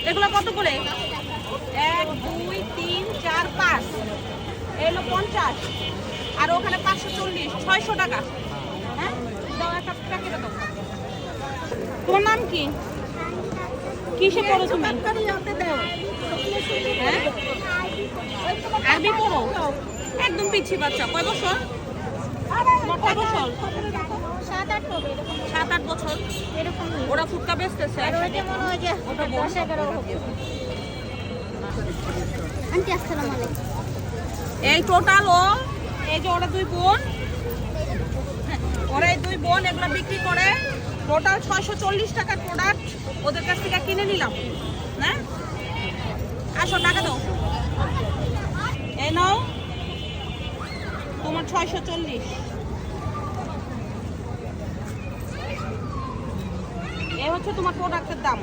এগুলো কত করে? 1 2 3 4 5 এগুলো 50 আর ওখানে 540 600 টাকা। হ্যাঁ দাও একটা প্যাকেট দাও। তোমার নাম কি? কিসে পড়ো তুমি? হ্যাঁ আরবি পড়ো? একদম পিচ্ছি বাচ্চা। কয় বছর? কয় বছর? 7-8 বছর এরকম। ওরা ফুটকা বেচতেছে। আন্টি আসসালামু আলাইকুম। এই টোটাল ও এই যে ওরা 2 বোন, ওরা এই 2 বোন এগুলো বিক্রি করে টোটাল 640 টাকার প্রোডাক্ট ওদের কাছ থেকে কিনে নিলাম। না আসো টাকা দাও। এই নাও তোমার 640। এই হচ্ছে তোমার প্রোডাক্টের দাম।